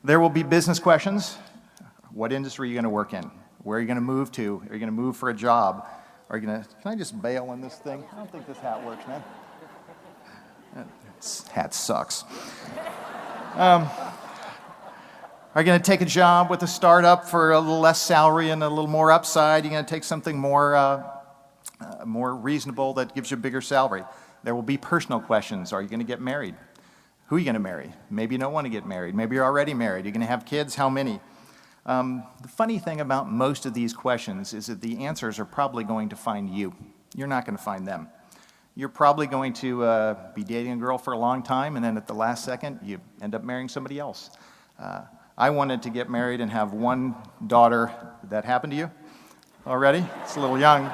There will be business questions. What industry are you going to work in? Where are you going to move to? Are you going to move for a job? Are you going to, can I just bail on this thing? I don't think this hat works, man. This hat sucks. Are you going to take a job with a startup for a little less salary and a little more upside? Are you going to take something more reasonable that gives you a bigger salary? There will be personal questions. Are you going to get married? Who are you going to marry? Maybe you don't want to get married. Maybe you're already married. Are you going to have kids? How many? The funny thing about most of these questions is that the answers are probably going to find you. You're not going to find them. You're probably going to be dating a girl for a long time, and then at the last second, you end up marrying somebody else. I wanted to get married and have one daughter. Did that happen to you already? It's a little young.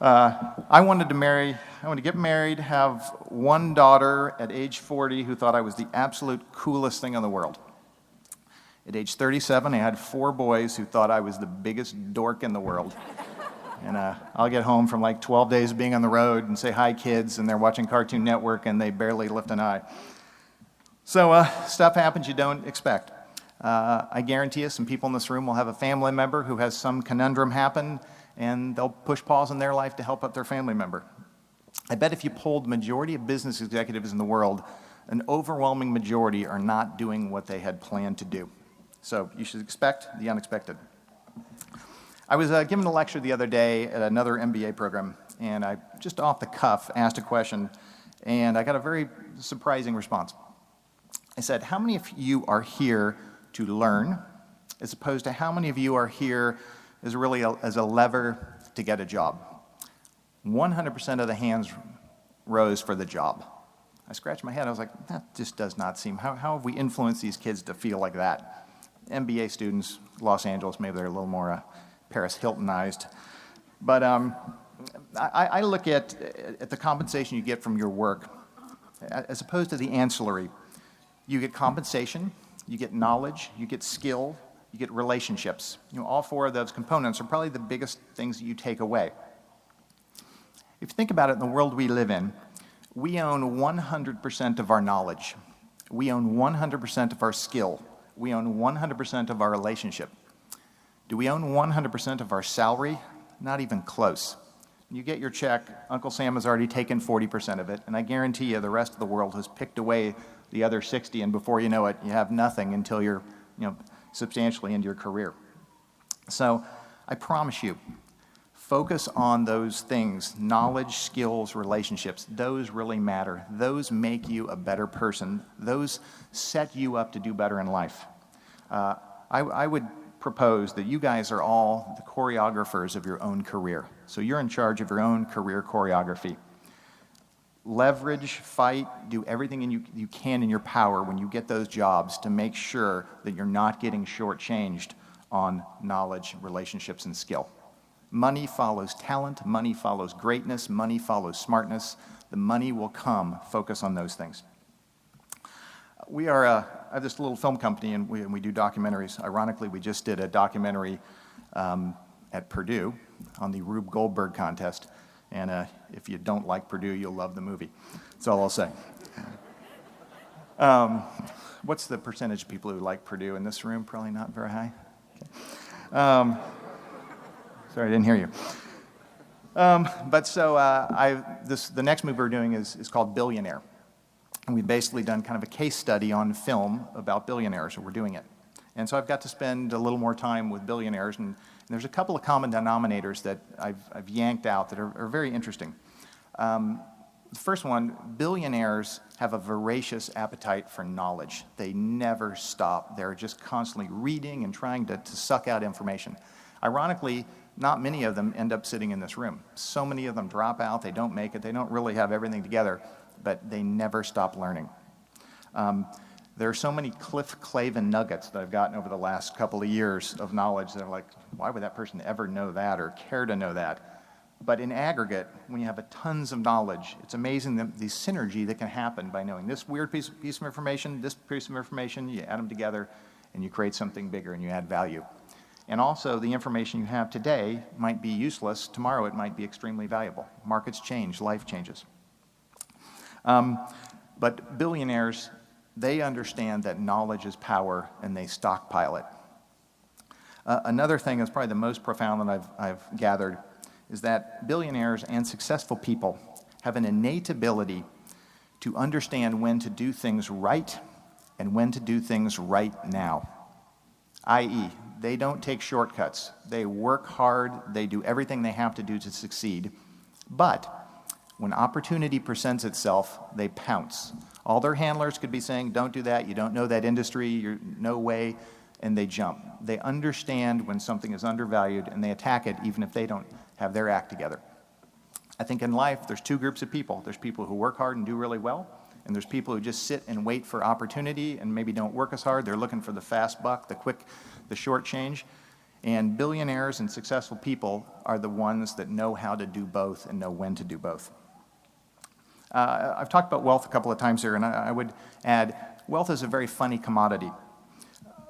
I wanted to get married, have one daughter at age 40 who thought I was the absolute coolest thing in the world. At age 37, I had 4 boys who thought I was the biggest dork in the world. And I'll get home from like 12 days of being on the road and say, hi, kids, and they're watching Cartoon Network and they barely lift an eye. So stuff happens you don't expect. I guarantee you some people in this room will have a family member who has some conundrum happen, and they'll push pause in their life to help out their family member. I bet if you polled the majority of business executives in the world, an overwhelming majority are not doing what they had planned to do. So you should expect the unexpected. I was given a lecture the other day at another MBA program, and I just off the cuff asked a question, and I got a very surprising response. I said, how many of you are here to learn, as opposed to how many of you are here as a lever to get a job? 100% of the hands rose for the job. I scratched my head. I was like, that just does not seem, how have we influenced these kids to feel like that? MBA students, Los Angeles, maybe they're a little more Paris Hiltonized. But I look at the compensation you get from your work as opposed to the ancillary. You get compensation, you get knowledge, you get skill, you get relationships. All 4 of those components are probably the biggest things that you take away. If you think about it, in the world we live in, we own 100% of our knowledge. We own 100% of our skill. We own 100% of our relationship. Do we own 100% of our salary? Not even close. You get your check, Uncle Sam has already taken 40% of it, and I guarantee you the rest of the world has picked away the other 60, and before you know it, you have nothing until you're substantially into your career. So I promise you, focus on those things, knowledge, skills, relationships. Those really matter. Those make you a better person. Those set you up to do better in life. I would propose that you guys are all the choreographers of your own career. So you're in charge of your own career choreography. Leverage, fight, do everything you can in your power when you get those jobs to make sure that you're not getting shortchanged on knowledge, relationships, and skill. Money follows talent, money follows greatness, money follows smartness. The money will come. Focus on those things. I have this little film company, and we do documentaries. Ironically, we just did a documentary at Purdue on the Rube Goldberg contest. And if you don't like Purdue, you'll love the movie. That's all I'll say. What's the percentage of people who like Purdue in this room? Probably not very high. Okay. Sorry, I didn't hear you. The next movie we're doing is called Billionaire. And we've basically done kind of a case study on film about billionaires, so we're doing it. And so I've got to spend a little more time with billionaires, and there's a couple of common denominators that I've yanked out that are very interesting. The first one, billionaires have a voracious appetite for knowledge. They never stop. They're just constantly reading and trying to suck out information. Ironically, not many of them end up sitting in this room. So many of them drop out, they don't make it, they don't really have everything together, but they never stop learning. There are so many Cliff Clavin nuggets that I've gotten over the last couple of years of knowledge that I'm like, why would that person ever know that or care to know that? But in aggregate, when you have tons of knowledge, it's amazing the synergy that can happen by knowing this weird piece of information, this piece of information, you add them together, and you create something bigger and you add value. And also, the information you have today might be useless. Tomorrow, it might be extremely valuable. Markets change, life changes. But billionaires They understand that knowledge is power, and they stockpile it. Another thing that's probably the most profound that I've gathered is that billionaires and successful people have an innate ability to understand when to do things right and when to do things right now. i.e., they don't take shortcuts. They work hard. They do everything they have to do to succeed. But when opportunity presents itself, they pounce. All their handlers could be saying, don't do that, you don't know that industry, you're no way, and they jump. They understand when something is undervalued, and they attack it even if they don't have their act together. I think in life, there's two groups of people. There's people who work hard and do really well, and there's people who just sit and wait for opportunity and maybe don't work as hard. They're looking for the fast buck, the short change. And billionaires and successful people are the ones that know how to do both and know when to do both. I've talked about wealth a couple of times here, and I would add, wealth is a very funny commodity.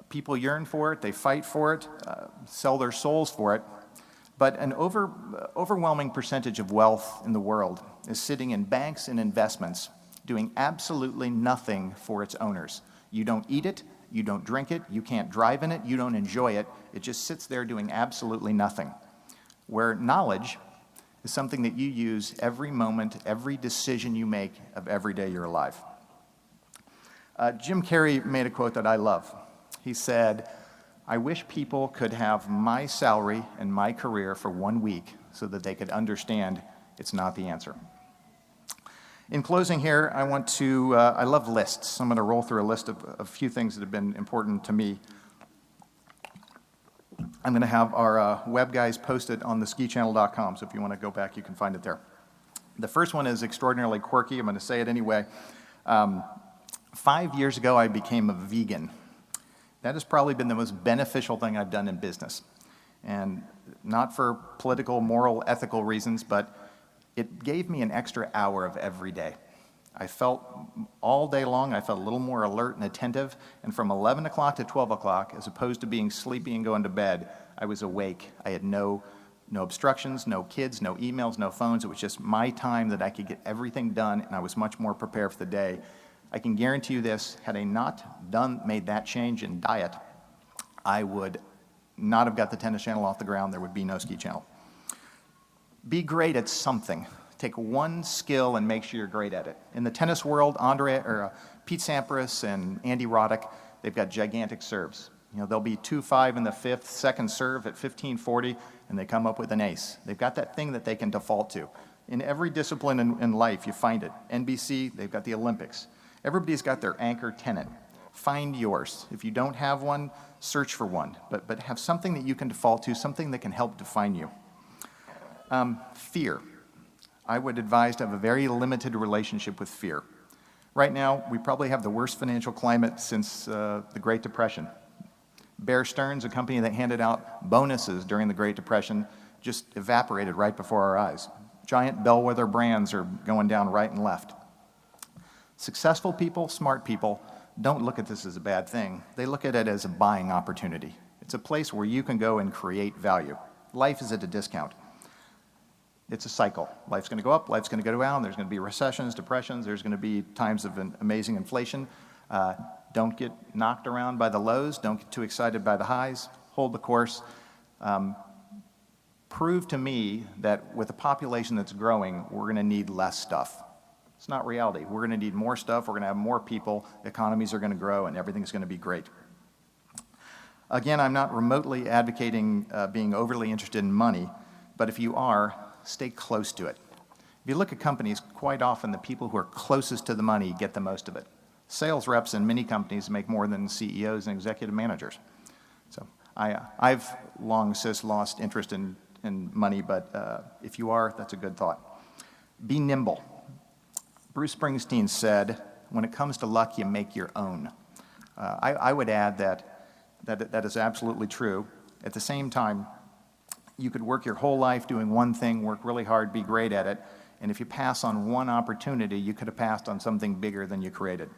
People yearn for it, they fight for it, sell their souls for it, but an overwhelming percentage of wealth in the world is sitting in banks and investments doing absolutely nothing for its owners. You don't eat it, you don't drink it, you can't drive in it, you don't enjoy it. It just sits there doing absolutely nothing. Where knowledge is something that you use every moment, every decision you make of every day you're alive. Jim Carrey made a quote that I love. He said, "I wish people could have my salary and my career for 1 week so that they could understand it's not the answer." In closing here, I love lists. I'm going to roll through a list of a few things that have been important to me. I'm going to have our web guys post it on theskechannel.com, so if you want to go back, you can find it there. The first one is extraordinarily quirky. I'm going to say it anyway. 5 years ago, I became a vegan. That has probably been the most beneficial thing I've done in business. And not for political, moral, ethical reasons, but it gave me an extra hour of every day. I felt all day long, I felt a little more alert and attentive, and from 11 o'clock to 12 o'clock, as opposed to being sleepy and going to bed, I was awake. I had no obstructions, no kids, no emails, no phones. It was just my time that I could get everything done, and I was much more prepared for the day. I can guarantee you this, had I not made that change in diet, I would not have got the tennis channel off the ground. There would be no ski channel. Be great at something. Take one skill and make sure you're great at it. In the tennis world, Pete Sampras and Andy Roddick, they've got gigantic serves. They'll be 2-5 in the fifth, second serve at 15-40, and they come up with an ace. They've got that thing that they can default to. In every discipline in life, you find it. NBC, they've got the Olympics. Everybody's got their anchor tenet. Find yours. If you don't have one, search for one. But have something that you can default to, something that can help define you. Fear. I would advise to have a very limited relationship with fear. Right now, we probably have the worst financial climate since the Great Depression. Bear Stearns, a company that handed out bonuses during the Great Depression, just evaporated right before our eyes. Giant bellwether brands are going down right and left. Successful people, smart people, don't look at this as a bad thing. They look at it as a buying opportunity. It's a place where you can go and create value. Life is at a discount. It's a cycle. Life's going to go up, life's going to go down, there's going to be recessions, depressions, there's going to be times of amazing inflation. Don't get knocked around by the lows, don't get too excited by the highs, hold the course. Prove to me that with a population that's growing, we're going to need less stuff. It's not reality. We're going to need more stuff, we're going to have more people, economies are going to grow, and everything's going to be great. Again, I'm not remotely advocating being overly interested in money, but if you are, stay close to it. If you look at companies, quite often the people who are closest to the money get the most of it. Sales reps in many companies make more than CEOs and executive managers. So I've long since lost interest in money, but if you are, that's a good thought. Be nimble. Bruce Springsteen said, when it comes to luck, you make your own. I would add that is absolutely true. At the same time, you could work your whole life doing one thing, work really hard, be great at it, and if you pass on one opportunity, you could have passed on something bigger than you created.